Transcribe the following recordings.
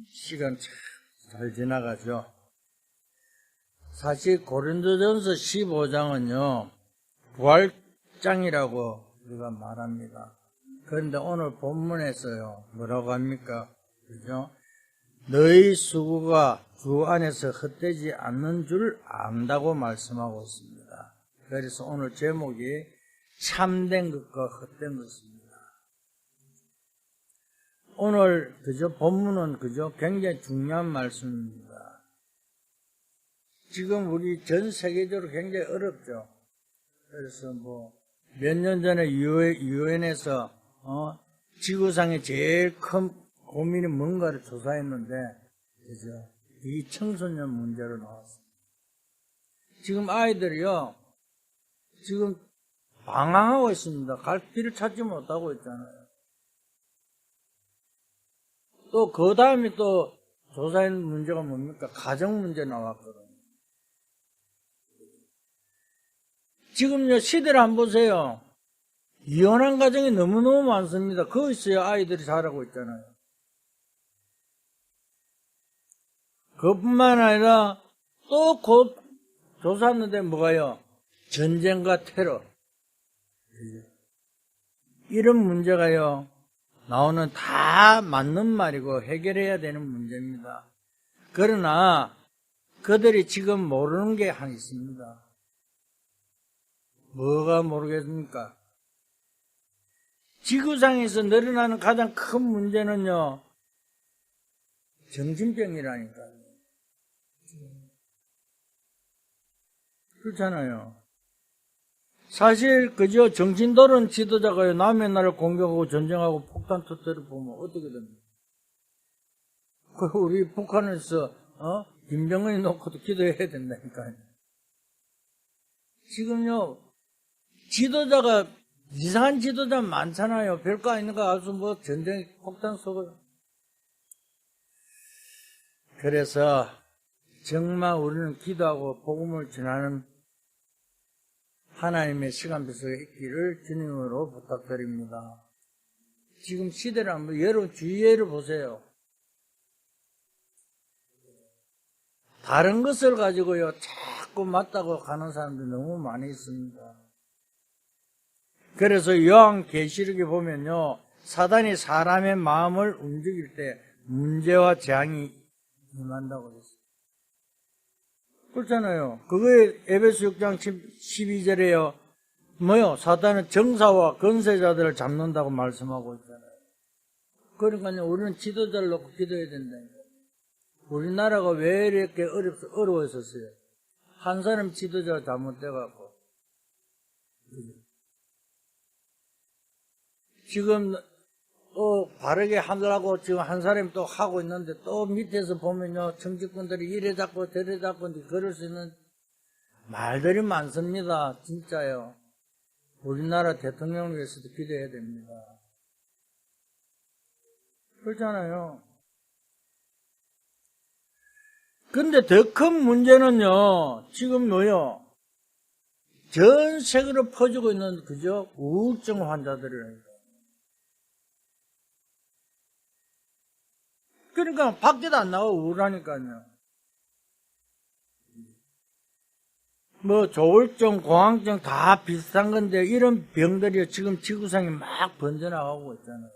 시간 잘 지나가죠. 사실 고린도전서 15장은요, 부활장이라고 우리가 말합니다. 그런데 오늘 본문에서요, 뭐라고 합니까? 그죠? 너희 수고가 주 안에서 헛되지 않는 줄 안다고 말씀하고 있습니다. 그래서 오늘 제목이 참된 것과 헛된 것입니다. 오늘 그저 본문은 그저 굉장히 중요한 말씀입니다. 지금 우리 전 세계적으로 굉장히 어렵죠. 그래서 몇 년 전에 유엔에서 지구상의 제일 큰 고민이 뭔가를 조사했는데, 그죠? 이 청소년 문제로 나왔습니다. 지금 아이들이요, 지금 방황하고 있습니다. 갈 길을 찾지 못하고 있잖아요. 또 그 다음에 또 조사한 문제가 뭡니까? 가정 문제 나왔거든요. 지금요, 시대를 한번 보세요. 이혼한 가정이 너무너무 많습니다. 거기서야 아이들이 자라고 있잖아요. 그뿐만 아니라 또 곧 조사했는데 뭐가요? 전쟁과 테러. 이런 문제가요, 나오는 다 맞는 말이고 해결해야 되는 문제입니다. 그러나 그들이 지금 모르는 게 하나 있습니다. 뭐가 모르겠습니까? 지구상에서 늘어나는 가장 큰 문제는요, 정신병이라니까요. 그렇잖아요. 사실 그저 정신도른 지도자가요, 남의 나라를 공격하고 전쟁하고 폭탄 터뜨려 보면 어떻게 됩니까? 우리 북한에서 김정은이 놓고도 기도해야 된다니까요. 지금요, 지도자가 이상한 지도자 많잖아요. 별거 아닌가 아주 전쟁 폭탄 쏘고요. 그래서 정말 우리는 기도하고 복음을 전하는 하나님의 시간표석에 있기를 주님으로 부탁드립니다. 지금 시대를 한번 여러분 주위를 보세요. 다른 것을 가지고요, 자꾸 맞다고 가는 사람들이 너무 많이 있습니다. 그래서 요한계시록에 보면요, 사단이 사람의 마음을 움직일 때 문제와 재앙이 임한다고 그랬어요. 그렇잖아요. 그거에 에베소 6장 12절에요. 사단은 정사와 건세자들을 잡는다고 말씀하고 있잖아요. 그러니까요, 우리는 지도자를 놓고 기도해야 된다니까요. 우리나라가 왜 이렇게 어려웠었어요? 한 사람 지도자가 잘못돼갖고. 지금 바르게 하려고 지금 한 사람이 또 하고 있는데, 또 밑에서 보면요, 정치권들이 이래 잡고 저래 잡고 그럴 수 있는 말들이 많습니다. 진짜요. 우리나라 대통령을 위해서도 기도해야 됩니다. 그렇잖아요. 근데 더 큰 문제는요, 지금 전 세계로 퍼지고 있는 그저 우울증 환자들이라니까. 그러니까 밖에도 안 나가고 우울하니까요. 조울증, 공황증 다 비슷한 건데, 이런 병들이 지금 지구상에 막 번져나가고 있잖아요.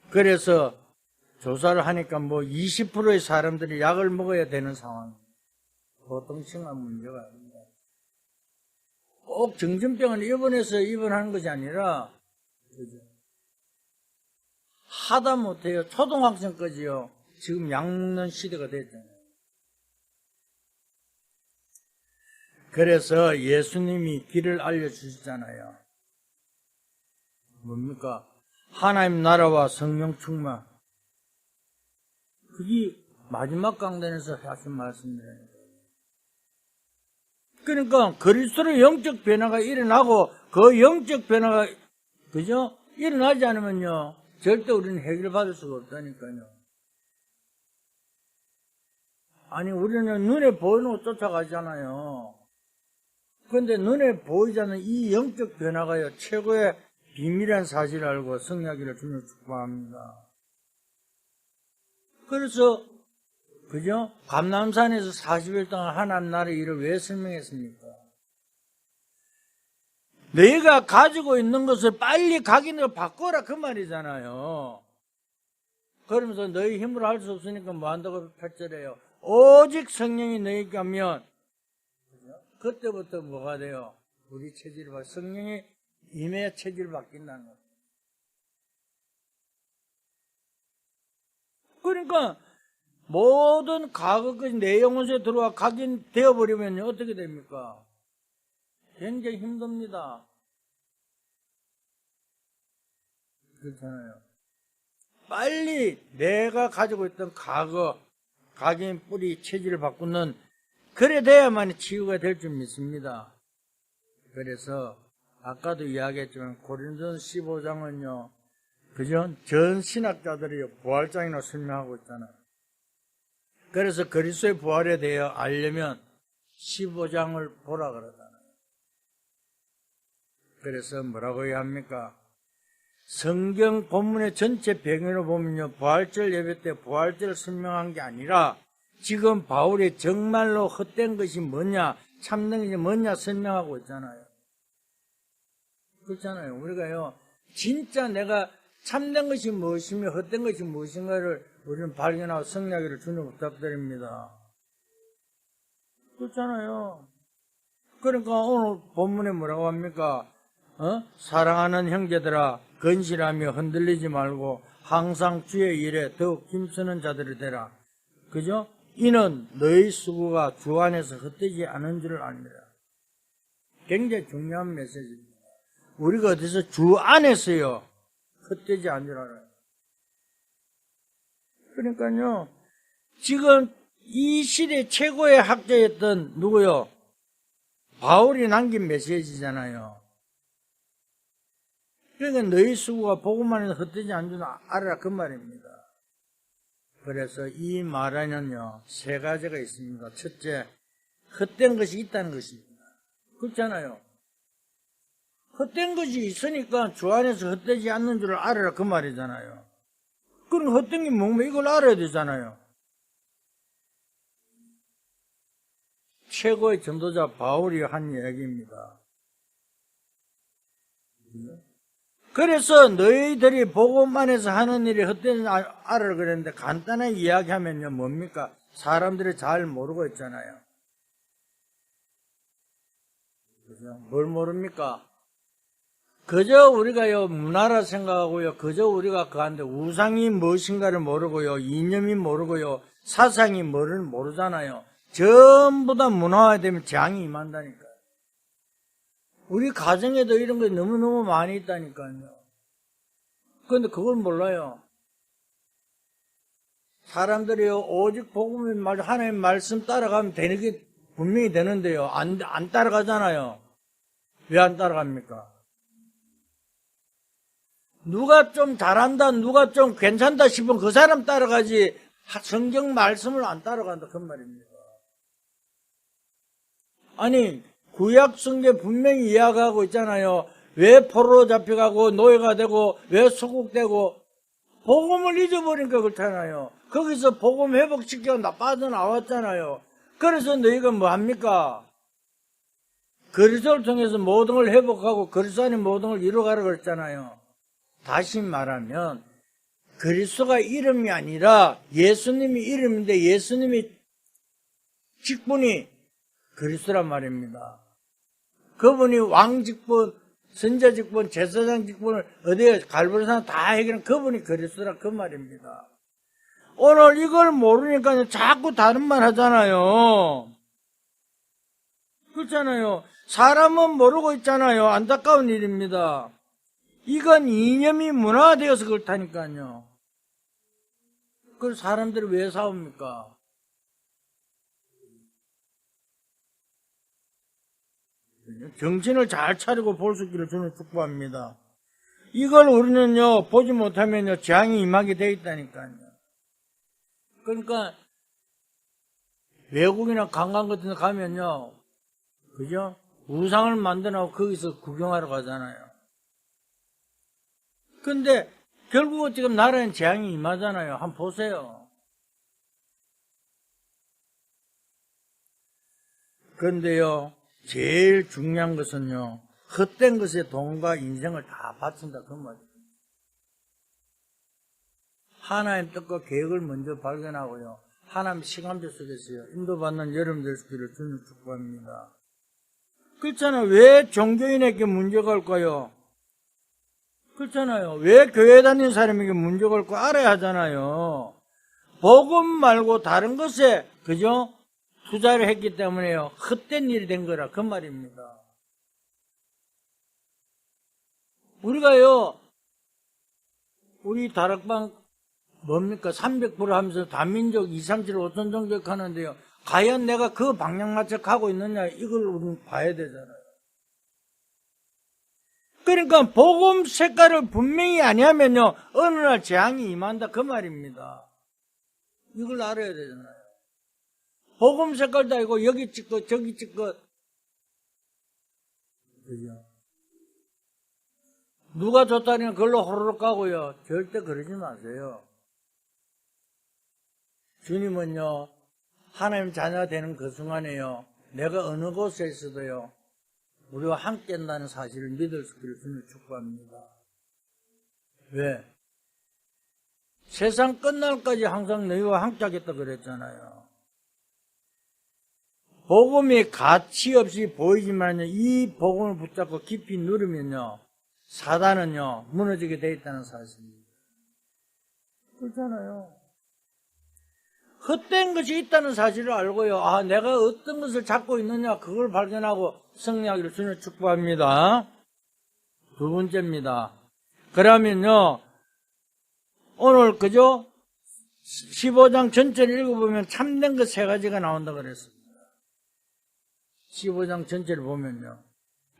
그래서 조사를 하니까 20%의 사람들이 약을 먹어야 되는 상황. 보통 심한 문제가 아닙니다. 꼭 정신병을 입원하는 것이 아니라, 하다 못해요. 초등학생까지요. 지금 약 먹는 시대가 됐잖아요. 그래서 예수님이 길을 알려주시잖아요. 뭡니까? 하나님 나라와 성령 충만. 그게 마지막 강단에서 하신 말씀이에요. 그러니까 그리스도의 영적 변화가 일어나고, 그 영적 변화가 그죠? 일어나지 않으면요, 절대 우리는 해결받을 수가 없다니까요. 아니, 우리는 눈에 보이는 거 쫓아가잖아요. 그런데 눈에 보이지 않는 이 영적 변화가요, 최고의 비밀한 사실을 알고 승리하기를 주님 축복합니다. 그래서 그죠? 감남산에서 40일 동안 하나님 나라의 일을 왜 설명했습니까? 너희가 가지고 있는 것을 빨리 각인으로 바꿔라 그 말이잖아요. 그러면서 너희 힘으로 할 수 없으니까 뭐 한다고 8절에요. 오직 성령이 너희에게 하면 그때부터 뭐가 돼요? 우리 체질을 바뀌 성령이 임해야 체질을 바뀐다는 거예요. 그러니까 모든 과거까지 내 영혼에 들어와 각인되어 버리면 어떻게 됩니까? 굉장히 힘듭니다. 그렇잖아요. 빨리 내가 가지고 있던 과거, 각인 뿌리 체질을 바꾸는 그래 돼야만 치유가 될 줄 믿습니다. 그래서 아까도 이야기했지만 고린도전 15장은요. 그죠? 전 신학자들이 부활장이라고 설명하고 있잖아요. 그래서 그리스도의 부활에 대해 알려면 15장을 보라 그러잖아요. 그래서 뭐라고 해야 합니까? 성경 본문의 전체 배경으로 보면요. 부활절 예배 때 부활절을 설명한 게 아니라 지금 바울이 정말로 헛된 것이 뭐냐, 참된 것이 뭐냐 설명하고 있잖아요. 그렇잖아요. 우리가요. 진짜 내가 참된 것이 무엇이며 헛된 것이 무엇인가를 우리는 발견하고 성령을 주님 부탁드립니다. 그렇잖아요. 그러니까 오늘 본문에 뭐라고 합니까? 사랑하는 형제들아 건실하며 흔들리지 말고 항상 주의 일에 더욱 힘쓰는 자들이 되라. 그죠? 이는 너희 수고가 주 안에서 헛되지 않은 줄을 압니다. 굉장히 중요한 메시지입니다. 우리가 어디서 주 안에서요 헛되지 않은 줄 알아요. 그러니까요 지금 이 시대 최고의 학자였던 누구요? 바울이 남긴 메시지잖아요. 그러니까 너희 수고가 복음 안에서 헛되지 않은 줄 알아라 그 말입니다. 그래서 이 말에는요 세 가지가 있습니다. 첫째, 헛된 것이 있다는 것입니다. 그렇잖아요. 헛된 것이 있으니까 주 안에서 헛되지 않는 줄을 알아라 그 말이잖아요. 그럼 헛된 게 뭔가 이걸 알아야 되잖아요. 최고의 전도자 바울이 한 이야기입니다. 그래서 너희들이 복음 안에서 하는 일이 헛된 줄 알아라 그랬는데 간단하게 이야기하면요 뭡니까? 사람들이 잘 모르고 있잖아요. 그죠? 뭘 모릅니까? 그저 우리가요 문화라 생각하고요 그저 우리가 그한데 우상이 무엇인가를 모르고요 이념이 모르고요 사상이 뭐를 모르잖아요. 전부 다 문화화되면 재앙이 임한다니까요. 우리 가정에도 이런 게 너무너무 많이 있다니까요. 그런데 그걸 몰라요. 사람들이요 오직 복음의 말 하나님의 말씀 따라가면 되는 게 분명히 되는데요 안 따라가잖아요. 왜 안 따라갑니까? 누가 좀 잘한다, 누가 좀 괜찮다 싶으면 그 사람 따라가지 성경 말씀을 안 따라간다 그 말입니다. 아니 구약 성경에 분명히 이야기하고 있잖아요. 왜 포로로 잡혀가고 노예가 되고 왜 소국되고 복음을 잊어버리니까 그렇잖아요. 거기서 복음 회복시켜 빠져나왔잖아요. 그래서 너희가 뭐합니까? 그리스도를 통해서 모든 걸 회복하고 그리스도 안에 모든 걸 이루어가라고 그랬잖아요. 다시 말하면 그리스도가 이름이 아니라 예수님이 이름인데 예수님이 직분이 그리스도란 말입니다. 그분이 왕 직분, 선자 직분, 제사장 직분을 어디에 갈보리산 다 해결한 그분이 그리스도라 그 말입니다. 오늘 이걸 모르니까 자꾸 다른 말 하잖아요. 그렇잖아요. 사람은 모르고 있잖아요. 안타까운 일입니다. 이건 이념이 문화되어서 그렇다니까요. 그걸 사람들이 왜 싸웁니까? 정신을 잘 차리고 볼 수 있기를 주는 축복합니다. 이걸 우리는요 보지 못하면요 재앙이 임하게 되어 있다니까요. 그러니까 외국이나 관광 같은 데 가면요 그죠? 우상을 만들어놓고 거기서 구경하러 가잖아요. 근데 결국은 지금 나라엔 재앙이 임하잖아요. 한번 보세요. 그런데요, 제일 중요한 것은요, 헛된 것에 돈과 인생을 다 바친다, 그 말이에요. 하나님 뜻과 계획을 먼저 발견하고요, 하나님 시간표 속에서요, 인도받는 여러분 될 수 있기를 주님 축복합니다. 그렇잖아요. 왜 종교인에게 문제가 올까요? 그렇잖아요. 왜 교회 다니는 사람에게 문제가 올까 알아야 하잖아요. 복음 말고 다른 것에, 그죠? 투자를 했기 때문에요. 헛된 일이 된 거라, 그 말입니다. 우리가요, 우리 다락방 뭡니까? 300% 하면서 다민족 237 5천 종족 하는데요. 과연 내가 그 방향 맞춰 가고 있느냐, 이걸 우리는 봐야 되잖아요. 그러니까 복음 색깔을 분명히 아니하면요, 어느 날 재앙이 임한다, 그 말입니다. 이걸 알아야 되잖아요. 복음 색깔도 아니고 여기 찍고 저기 찍고, 그죠? 누가 좋다니까 그걸로 호로록 가고요. 절대 그러지 마세요. 주님은요, 하나님 자녀가 되는 그 순간에요, 내가 어느 곳에 있어도요, 우리와 함께 한다는 사실을 믿을 수 있기를 주님 축복합니다. 왜? 세상 끝날까지 항상 너희와 함께 하겠다 그랬잖아요. 복음이 가치 없이 보이지만요, 이 복음을 붙잡고 깊이 누르면요, 사단은요, 무너지게 돼 있다는 사실입니다. 그렇잖아요. 헛된 것이 있다는 사실을 알고요, 아, 내가 어떤 것을 잡고 있느냐, 그걸 발견하고 승리하기를 주님 축복합니다. 두 번째입니다. 그러면요, 오늘, 그죠? 15장 전체를 읽어보면 참된 것 세 가지가 나온다 그랬습니다. 15장 전체를 보면요.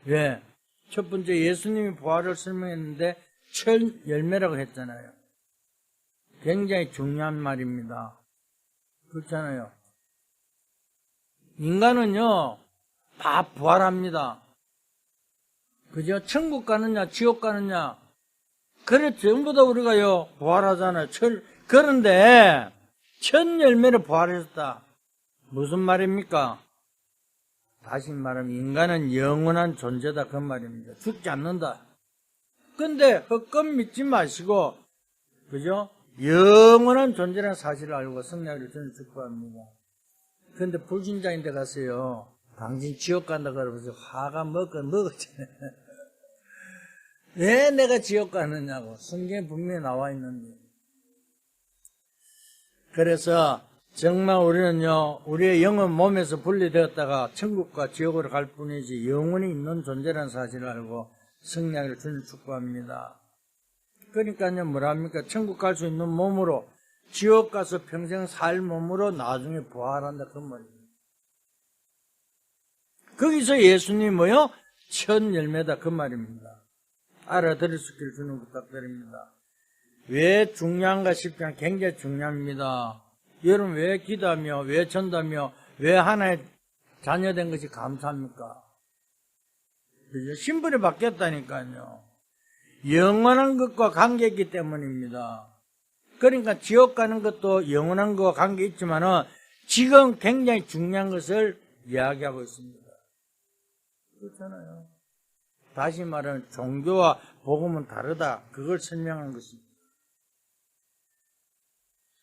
왜? 첫 번째, 예수님이 부활을 설명했는데, 첫 열매라고 했잖아요. 굉장히 중요한 말입니다. 그렇잖아요. 인간은요, 다 부활합니다. 그죠? 천국 가느냐, 지옥 가느냐. 그래, 전부 다 우리가요, 부활하잖아요. 그런데, 첫 열매를 부활했다. 무슨 말입니까? 다시 말하면, 인간은 영원한 존재다. 그 말입니다. 죽지 않는다. 근데, 헛것 믿지 마시고, 그죠? 영원한 존재라는 사실을 알고 승리하기를 저는 축복합니다. 그런데 불신자인데 가서요, 당신 지옥 간다 그러면서 화가 먹었잖아요. 왜 내가 지옥 가느냐고. 성경에 분명히 나와 있는데. 그래서 정말 우리는요, 우리의 영은 몸에서 분리되었다가 천국과 지옥으로 갈 뿐이지 영원히 있는 존재라는 사실을 알고 승리하기를 주님 축복합니다. 그러니까요, 뭐랍니까? 천국 갈 수 있는 몸으로, 지옥 가서 평생 살 몸으로 나중에 부활한다, 그 말입니다. 거기서 예수님 뭐요? 첫 열매다, 그 말입니다. 알아들을 수 있기를 주는 부탁드립니다. 왜 중요한가 싶지만 굉장히 중요합니다. 여러분 왜 기도하며, 왜 전도하며, 왜 하나의 자녀된 것이 감사합니까? 그죠? 신분이 바뀌었다니까요. 영원한 것과 관계있기 때문입니다. 그러니까 지옥 가는 것도 영원한 것과 관계 있지만은 지금 굉장히 중요한 것을 이야기하고 있습니다. 그렇잖아요. 다시 말하면 종교와 복음은 다르다. 그걸 설명한 것입니다.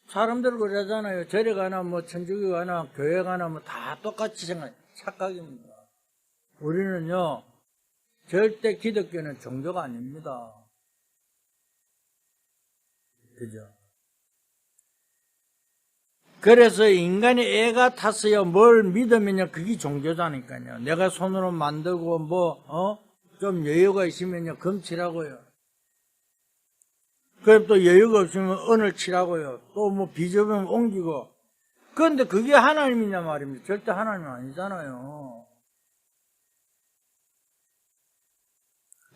사람들 그러잖아요. 절에 가나 뭐 천주교 가나 교회 가나 뭐 다 똑같이 생각, 착각입니다. 우리는요, 절대 기독교는 종교가 아닙니다. 그죠? 그래서 인간이 애가 탔어요. 뭘 믿으면요, 그게 종교자니까요. 내가 손으로 만들고 좀 여유가 있으면요, 금치라고요. 그럼 또 여유가 없으면 은을 치라고요. 또 뭐 비좁으면 옮기고. 그런데 그게 하나님이냐 말입니다. 절대 하나님 아니잖아요.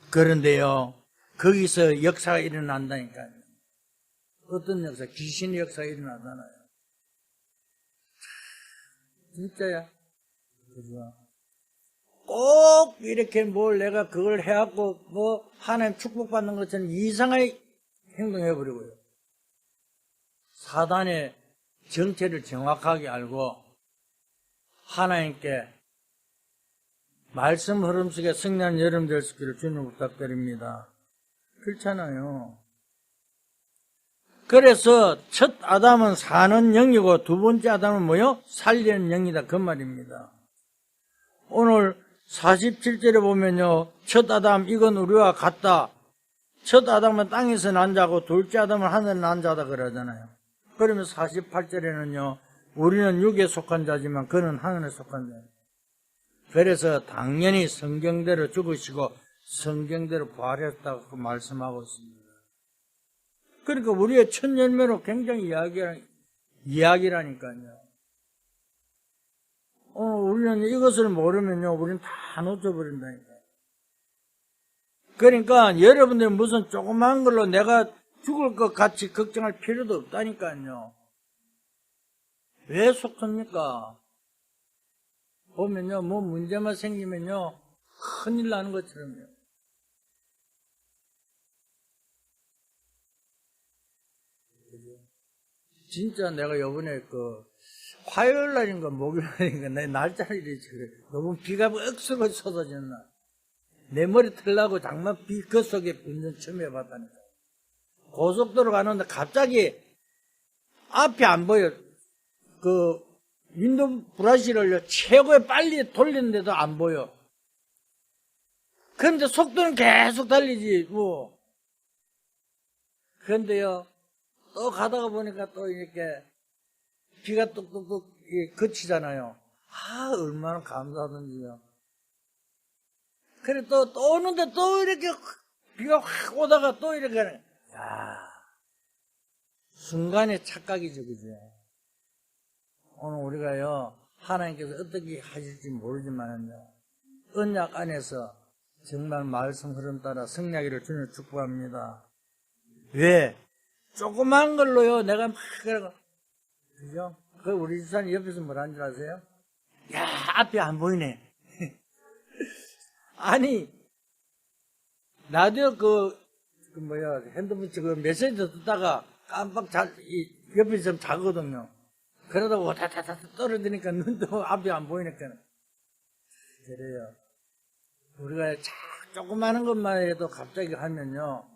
그런데요, 거기서 역사가 일어난다니까요. 어떤 역사? 귀신의 역사가 일어나잖아요. 진짜야. 그죠? 꼭 이렇게 뭘 내가 그걸 해갖고 뭐 하나님 축복받는 것처럼 이상하게 행동해버리고요. 사단의 정체를 정확하게 알고 하나님께 말씀 흐름 속에 승리한 여러분 될 수 있기를 주님 부탁드립니다. 그렇잖아요. 그래서 첫 아담은 사는 영이고 두 번째 아담은 뭐요? 살리는 영이다 그 말입니다. 오늘 47절에 보면요, 첫 아담 이건 우리와 같다. 첫 아담은 땅에서 난 자고 둘째 아담은 하늘에 난 자다 그러잖아요. 그러면 48절에는요, 우리는 육에 속한 자지만 그는 하늘에 속한 자. 그래서 당연히 성경대로 죽으시고 성경대로 부활했다고 말씀하고 있습니다. 그러니까 우리의 첫 열매로 굉장히 이야기라니까요. 우리는 이것을 모르면요, 우리는 다 놓쳐버린다니까요. 그러니까 여러분들 무슨 조그만 걸로 내가 죽을 것 같이 걱정할 필요도 없다니까요. 왜 속습니까? 보면요, 뭐 문제만 생기면요, 큰일 나는 것처럼요. 진짜 내가 요번에 화요일 날인가 목요일 날인가 내 날짜를 그래. 너무 비가 억수로 쏟아졌나. 내 머리 털라고 장마 비 그 속에 운전 처음 해봤다니까. 고속도로 가는데 갑자기 앞이 안 보여. 윈도우 브러시를 최고에 빨리 돌리는데도 안 보여. 그런데 속도는 계속 달리지, 뭐. 그런데요, 또 가다가 보니까 또 이렇게 비가 뚝뚝뚝 그치잖아요. 얼마나 감사하던지요. 그래, 또 오는데 또 이렇게 비가 확 오다가 또 이렇게, 순간의 착각이죠, 그죠? 오늘 우리가요, 하나님께서 어떻게 하실지 모르지만요, 언약 안에서 정말 말씀 흐름 따라 승리하기를 주님 축복합니다. 왜? 조그만 걸로요, 내가 막, 그죠? 우리 집사님 옆에서 뭐라는 줄 아세요? 야, 앞이 안 보이네. 아니, 라디오 핸드폰 메시지 듣다가 깜빡 옆에 좀 자거든요. 그러다가 와다다다 떨어지니까 눈도 앞이 안 보이니까. 그래요. 우리가 조그마한 것만 해도 갑자기 하면요,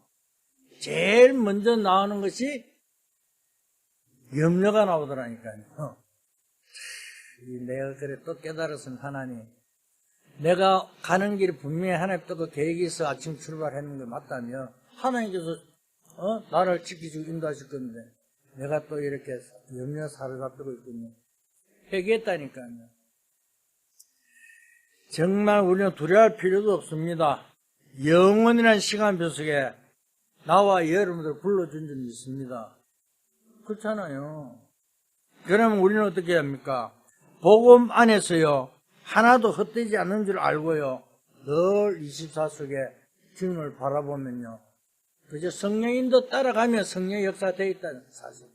제일 먼저 나오는 것이 염려가 나오더라니까요. 내가 그래 또 깨달았으면 하나님, 내가 가는 길이 분명히 하나님 또 그 계획이 있어 아침 출발하는 게 맞다며 하나님께서 나를 지키시고 인도하실 건데 내가 또 이렇게 염려 사로잡히고 있군요. 회개했다니까요. 정말 우리는 두려워할 필요도 없습니다. 영원이라는 시간표 속에 나와 여러분들 불러준 줄 믿습니다. 그렇잖아요. 그러면 우리는 어떻게 합니까? 복음 안에서요, 하나도 헛되지 않는 줄 알고요, 늘 24 속에 주님을 바라보면요, 그저 성령인도 따라가면 성령의 역사가 되어 있다는 사실.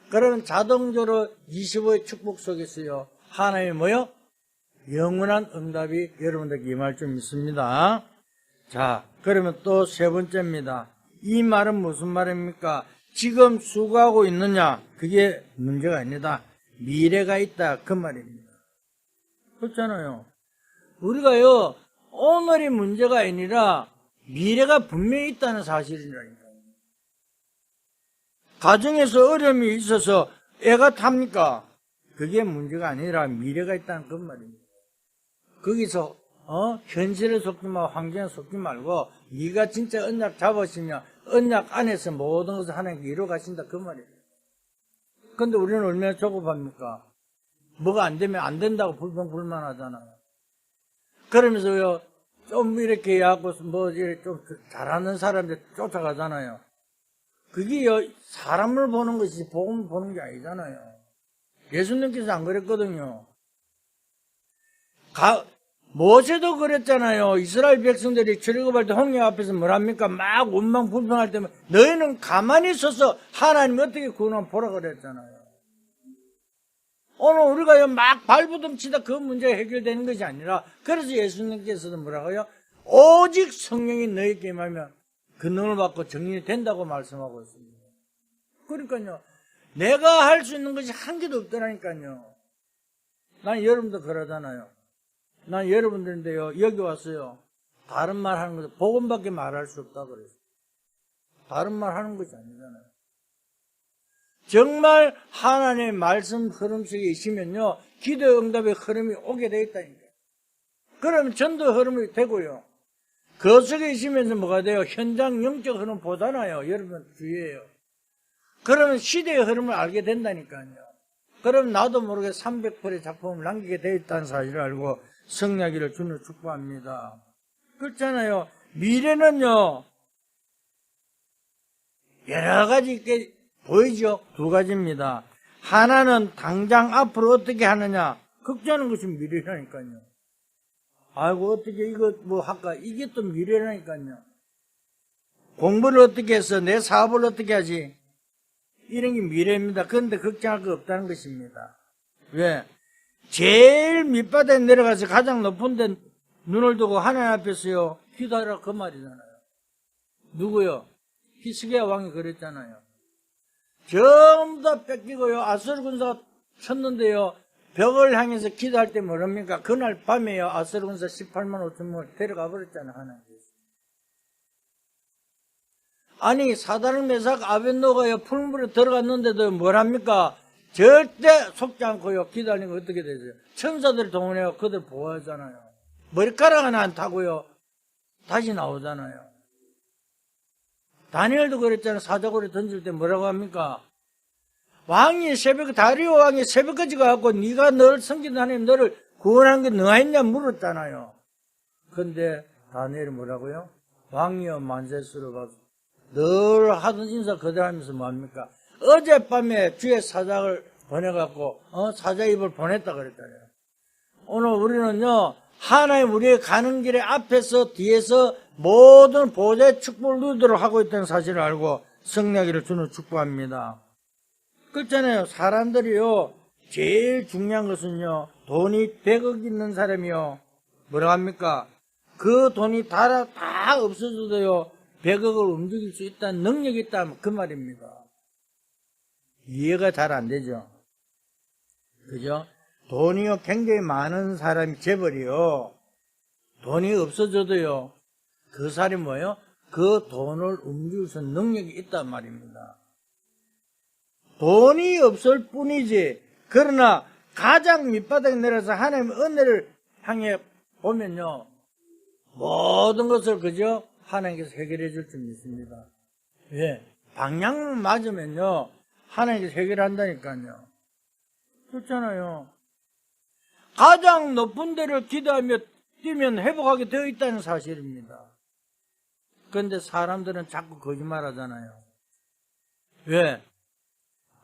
그러면 자동적으로 25의 축복 속에서요, 하나님의 뭐요? 영원한 응답이 여러분들에게 임할 줄 믿습니다. 자, 그러면 또 세 번째입니다. 이 말은 무슨 말입니까? 지금 수고하고 있느냐? 그게 문제가 아니다. 미래가 있다. 그 말입니다. 그렇잖아요. 우리가요, 오늘이 문제가 아니라 미래가 분명히 있다는 사실이라니까요. 가정에서 어려움이 있어서 애가 탑니까? 그게 문제가 아니라 미래가 있다는 그 말입니다. 거기서 현실에 속지 말고 환경에 속지 말고 네가 진짜 언약 잡으시면 언약 안에서 모든 것을 하나님께 이루어 가신다 그 말이에요. 그런데 우리는 얼마나 조급합니까? 뭐가 안 되면 안 된다고 불평불만하잖아요. 그러면서요, 좀 이렇게 하고 뭐 이렇게 좀 잘하는 사람들 쫓아가잖아요. 그게요, 사람을 보는 것이 복음을 보는 게 아니잖아요. 예수님께서 안 그랬거든요. 모세도 그랬잖아요. 이스라엘 백성들이 출애굽할 때 홍해 앞에서 뭐랍니까? 막 원망 불평할 때면 너희는 가만히 있어서 하나님 어떻게 구원하면 보라 그랬잖아요. 오늘 우리가 막 발부둥치다 그 문제가 해결되는 것이 아니라, 그래서 예수님께서도 뭐라고요? 오직 성령이 너희에게 임하면 그 능을 받고 정리이 된다고 말씀하고 있습니다. 그러니까요, 내가 할 수 있는 것이 한 개도 없더라니까요. 난 여러분도 그러잖아요. 난 여러분들인데요, 여기 왔어요. 다른 말 하는 거죠. 복음밖에 말할 수 없다 그랬어요. 다른 말 하는 것이 아니잖아요. 정말 하나님의 말씀 흐름 속에 있으면요, 기도 응답의 흐름이 오게 돼 있다니까요. 그러면 전도 흐름이 되고요. 그 속에 있으면서 뭐가 돼요? 현장 영적 흐름 보잖아요. 여러분 주의해요. 그러면 시대의 흐름을 알게 된다니까요. 그럼 나도 모르게 300편의 작품을 남기게 돼 있다는 사실을 알고 승리하기를 주님을 축복합니다. 그렇잖아요. 미래는요, 여러 가지 있게 보이죠? 두 가지입니다. 하나는 당장 앞으로 어떻게 하느냐, 걱정하는 것이 미래라니까요. 아이고, 어떻게 이거 뭐 할까? 이게 또 미래라니까요. 공부를 어떻게 해서 내 사업을 어떻게 하지? 이런 게 미래입니다. 그런데 걱정할 거 없다는 것입니다. 왜? 제일 밑바닥에 내려가서 가장 높은 데 눈을 두고 하나님 앞에서요, 기도하라 그 말이잖아요. 누구요? 히스기야 왕이 그랬잖아요. 전부 다 뺏기고요, 아수르 군사가 쳤는데요, 벽을 향해서 기도할 때 뭐랍니까? 그날 밤에요, 아수르 군사 18만 5천 명을 데려가 버렸잖아요, 하나님께서. 아니, 사다른 메삭 아벤노가요, 풀물에 들어갔는데도 뭐랍니까? 절대 속지 않고요, 기도하는 거 어떻게 되세요? 천사들 동원해요, 그들 보호하잖아요. 머리카락 하나 안 타고요, 다시 나오잖아요. 다니엘도 그랬잖아요. 사자고리 던질 때 뭐라고 합니까? 왕이 다리오 왕이 새벽까지 가고 네가 널 섬기는 하나님 너를 구원한 게 너가 했냐 물었잖아요. 근데 다니엘이 뭐라고요? 왕이여 만세스러워 늘 하던 인사 그대로 하면서 뭐합니까? 어젯밤에 주의 사자를 보내갖고 사자 입을 보냈다 그랬잖아요. 오늘 우리는요, 하나님 우리의 가는 길에 앞에서 뒤에서 모든 보좌의 축복을 누리도록 하고 있다는 사실을 알고 승리하기를 주는 축복합니다. 그렇잖아요. 사람들이요, 제일 중요한 것은요, 돈이 100억 있는 사람이요, 뭐라고 합니까? 그 돈이 다 없어져도요, 100억을 움직일 수 있다는 능력이 있다면 그 말입니다. 이해가 잘 안 되죠? 그죠? 돈이요, 굉장히 많은 사람이 재벌이요, 돈이 없어져도요, 그 사람이 뭐예요? 그 돈을 움직일 수 있는 능력이 있단 말입니다. 돈이 없을 뿐이지, 그러나 가장 밑바닥에 내려서 하나님의 은혜를 향해 보면요, 모든 것을 그저 하나님께서 해결해 줄 줄 믿습니다. 왜? 방향을 맞으면요, 하나님께서 해결한다니까요. 그렇잖아요. 가장 높은 데를 기도하며 뛰면 회복하게 되어 있다는 사실입니다. 그런데 사람들은 자꾸 거짓말 하잖아요. 왜?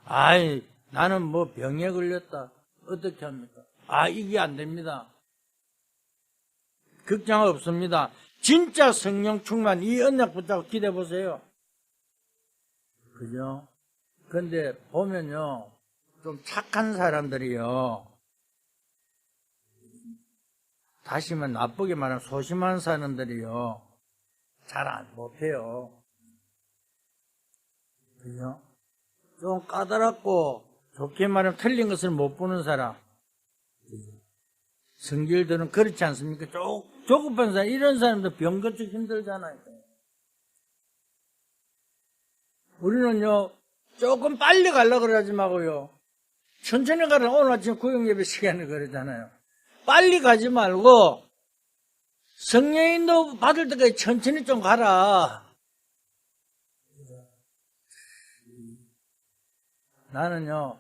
아이, 나는 뭐 병에 걸렸다. 어떻게 합니까? 이게 안 됩니다. 걱정 없습니다. 진짜 성령 충만, 이 언약 붙잡고 기대해 보세요. 그죠? 근데 보면요, 좀 착한 사람들이요, 다시만 나쁘게 말하면 소심한 사람들이요, 잘 못해요. 그죠? 좀 까다롭고 좋게 말하면 틀린 것을 못 보는 사람. 성질들은 그렇지 않습니까? 조급한 사람, 이런 사람도 병 고치기 힘들잖아요. 우리는요, 조금 빨리 가려고 그러지 말고요, 천천히 가라. 오늘 아침 구역예배 시간에 그러잖아요. 빨리 가지 말고 성령인도 받을 때까지 천천히 좀 가라. 나는요,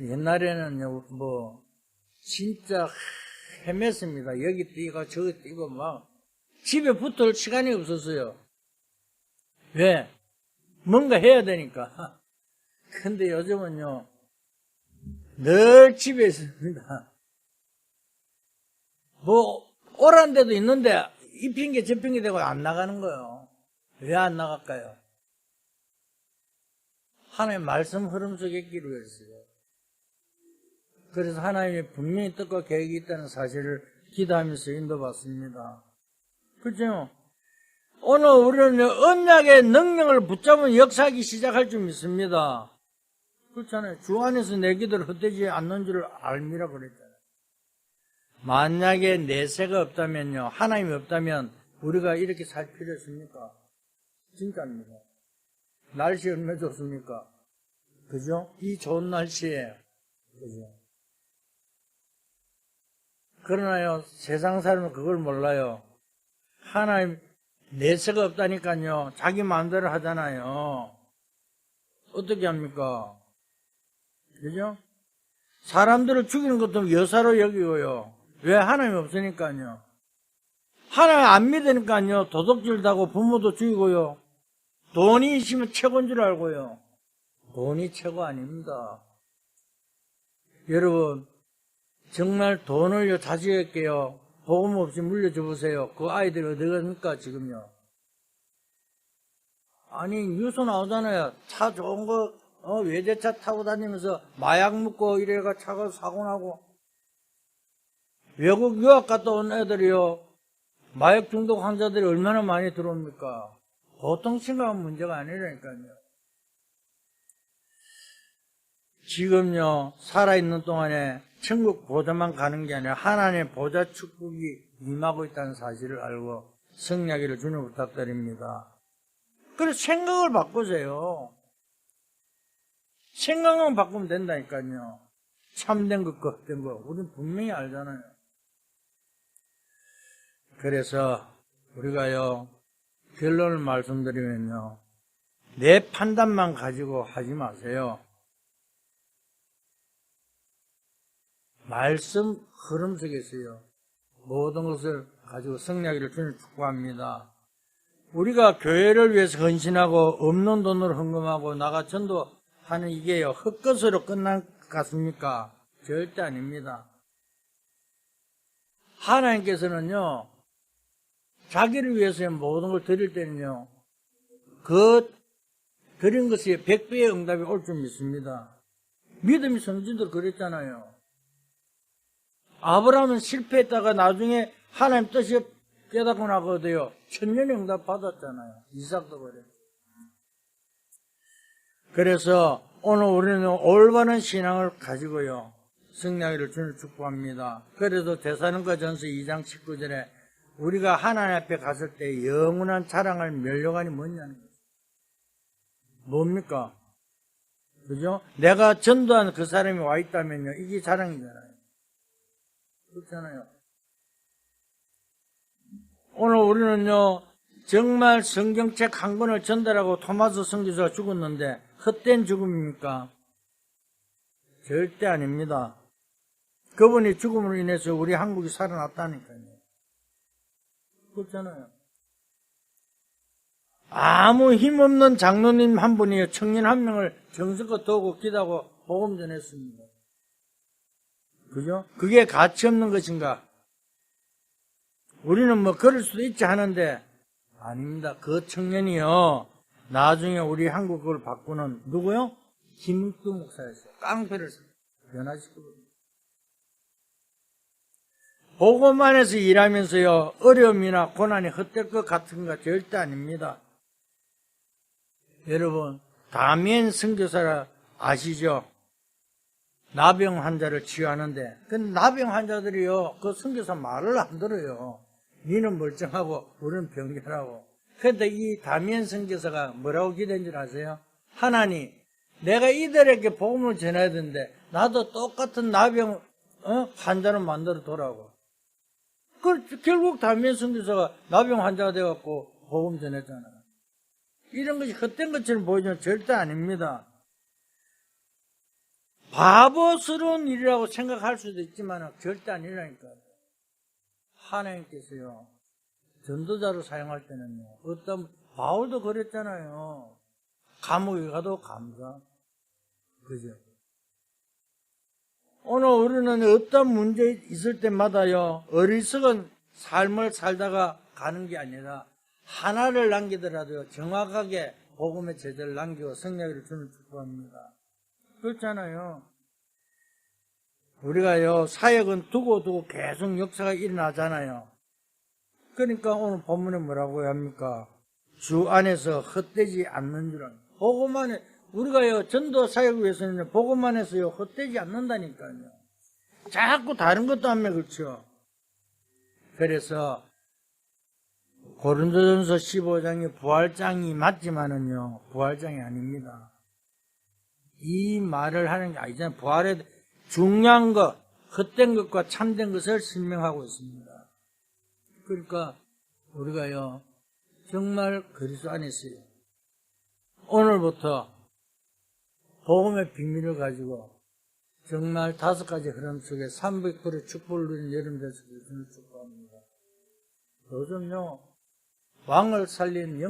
옛날에는요, 진짜 헤맸습니다. 여기 뛰고 저기 뛰고 막 집에 붙을 시간이 없었어요. 왜? 뭔가 해야 되니까. 근데 요즘은요, 늘 집에 있습니다. 오란 데도 있는데 이 핑계 저 핑계 대고 안 나가는 거예요. 왜 안 나갈까요? 하나님의 말씀 흐름 속에 있기로 했어요. 그래서 하나님의 분명히 뜻과 계획이 있다는 사실을 기도하면서 인도받습니다. 그렇죠? 오늘 우리는 언약의 능력을 붙잡은 역사하기 시작할 줄 믿습니다. 그렇잖아요. 주 안에서 내 기도를 헛되지 않는 줄 알미라 그랬잖아요. 만약에 내세가 없다면요, 하나님이 없다면 우리가 이렇게 살 필요 있습니까? 진짜입니다. 날씨 얼마나 좋습니까? 그죠? 이 좋은 날씨에. 그죠? 그러나요, 세상 사람은 그걸 몰라요. 하나님 내세가 없다니까요, 자기 마음대로 하잖아요. 어떻게 합니까? 그죠? 사람들을 죽이는 것도 여사로 여기고요. 왜? 하나님이 없으니까요. 하나님 안 믿으니까요, 도둑질도 하고 부모도 죽이고요. 돈이 있으면 최고인 줄 알고요. 돈이 최고 아닙니다. 여러분, 정말 돈을요, 자식에게요, 복음 없이 물려줘 보세요. 그 아이들이 어디 갑니까, 지금요? 아니, 뉴스 나오잖아요. 차 좋은 거, 외제차 타고 다니면서 마약 먹고 이래가 차가 사고 나고. 외국 유학 갔다 온 애들이요, 마약 중독 환자들이 얼마나 많이 들어옵니까? 보통 심각한 문제가 아니라니까요. 지금요, 살아있는 동안에 천국 보좌만 가는 게 아니라 하나님의 보좌 축복이 임하고 있다는 사실을 알고 승리하기를 주님 부탁드립니다. 그래서 생각을 바꾸세요. 생각만 바꾸면 된다니까요. 참된 것, 겉된 것, 우리는 분명히 알잖아요. 그래서 우리가요, 결론을 말씀드리면요, 내 판단만 가지고 하지 마세요. 말씀 흐름 속에서요, 모든 것을 가지고 승리하기를 주님 축복합니다. 우리가 교회를 위해서 헌신하고 없는 돈으로 헌금하고 나가 전도하는 이게요, 헛것으로 끝날 것 같습니까? 절대 아닙니다. 하나님께서는요, 자기를 위해서 모든 걸 드릴 때는요, 그 드린 것이 100배의 응답이 올 줄 믿습니다. 믿음이 성진도 그랬잖아요. 아브라함은 실패했다가 나중에 하나님 뜻이 깨닫고 나거든요. 천년의 응답 받았잖아요. 이삭도 그래요. 그래서 오늘 우리는 올바른 신앙을 가지고요, 승리하기를 주님 축복합니다. 그래도 데살로니가 전서 2장 19절에 우리가 하나님 앞에 갔을 때 영원한 자랑할 면류관이 뭐냐는 거죠. 뭡니까? 그죠? 내가 전도한 그 사람이 와 있다면요, 이게 자랑이잖아요. 그렇잖아요. 오늘 우리는요, 정말 성경책 한 권을 전달하고 토마스 선교사가 죽었는데 헛된 죽음입니까? 절대 아닙니다. 그분이 죽음으로 인해서 우리 한국이 살아났다니까요. 그렇잖아요. 아무 힘없는 장로님 한 분이 청년 한 명을 정성껏 도우고 기도하고 복음 전했습니다. 그죠? 그게 가치 없는 것인가? 우리는 뭐 그럴 수도 있지 하는데 아닙니다. 그 청년이요, 나중에 우리 한국을 바꾸는 누구요? 김욱두 목사였어요. 깡패를 변화시키거든요. 복음 안에서 일하면서요, 어려움이나 고난이 헛될 것 같은 거 절대 아닙니다. 여러분, 다미엔 선교사라 아시죠? 나병 환자를 치유하는데, 그 나병 환자들이요, 그 선교사 말을 안 들어요. 니는 멀쩡하고 우리는 병결하고. 그런데 이 다미엔 선교사가 뭐라고 기도한 줄 아세요? 하나님, 내가 이들에게 복음을 전해야 되는데 나도 똑같은 나병 환자를 만들어 도라고. 결국 다미엔 선교사가 나병 환자가 돼갖고 복음 전했잖아요. 이런 것이 헛된 것처럼 보이지만 절대 아닙니다. 바보스러운 일이라고 생각할 수도 있지만 절대 아니라니까요. 하나님께서요, 전도자로 사용할 때는요, 어떤 바울도 그랬잖아요. 감옥에 가도 감사. 그죠? 오늘 우리는 어떤 문제 있을 때마다요, 어리석은 삶을 살다가 가는 게 아니라 하나를 남기더라도요, 정확하게 복음의 제재를 남기고 승리하기를 주는 축복합니다. 그렇잖아요. 우리가요, 사역은 두고 계속 역사가 일어나잖아요. 그러니까 오늘 본문에 뭐라고 합니까? 주 안에서 헛되지 않는 줄은. 복음 안에, 우리가요, 전도 사역을 위해서는 복음 안에서요, 헛되지 않는다니까요. 자꾸 다른 것도 하면 그렇죠. 그래서 고린도전서 15장이 부활장이 맞지만은요, 부활장이 아닙니다. 이 말을 하는 게 아니잖아요. 부활의 중요한 것, 헛된 것과 참된 것을 설명하고 있습니다. 그러니까 우리가요, 정말 그리스도 안에 있어요. 오늘부터 복음의 비밀을 가지고 정말 5가지 흐름 속에 300% 축복을 누린 여러분들 저는 축복합니다. 요즘요, 왕을 살린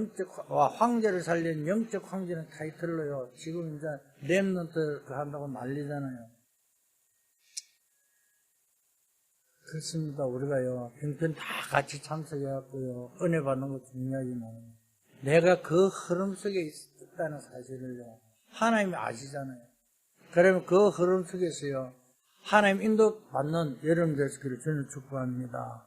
황제를 살린 영적 황제는 타이틀로요, 지금 이제 렘넌트 한다고 난리잖아요. 그렇습니다. 우리가요, 형편 다 같이 참석해갖고요, 은혜 받는 거 중요하지만, 내가 그 흐름 속에 있다는 사실을요, 하나님이 아시잖아요. 그러면 그 흐름 속에서요, 하나님 인도 받는 여러분들 되시기를 저는 축복합니다.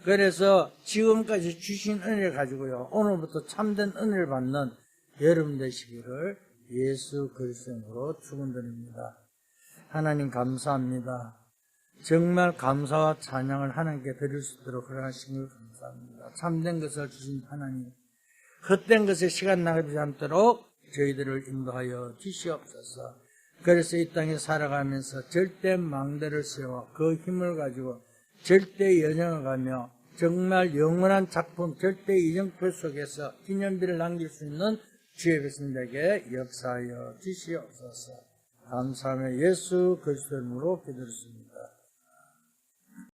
그래서 지금까지 주신 은혜를 가지고요, 오늘부터 참된 은혜를 받는 여러분 되시기를 예수 그리스도로 축원드립니다. 하나님 감사합니다. 정말 감사와 찬양을 하나님께 드릴 수 있도록 허락하신 걸 감사합니다. 참된 것을 주신 하나님, 헛된 것에 시간 나가지 않도록 저희들을 인도하여 주시옵소서. 그래서 이 땅에 살아가면서 절대 망대를 세워 그 힘을 가지고 절대 여정을 가며 정말 영원한 작품 절대 이정표 속에서 기념비를 남길 수 있는 주의 백성들에게 역사하여 주시옵소서. 감사하며 예수 그리스도 이름으로 기도드렸습니다.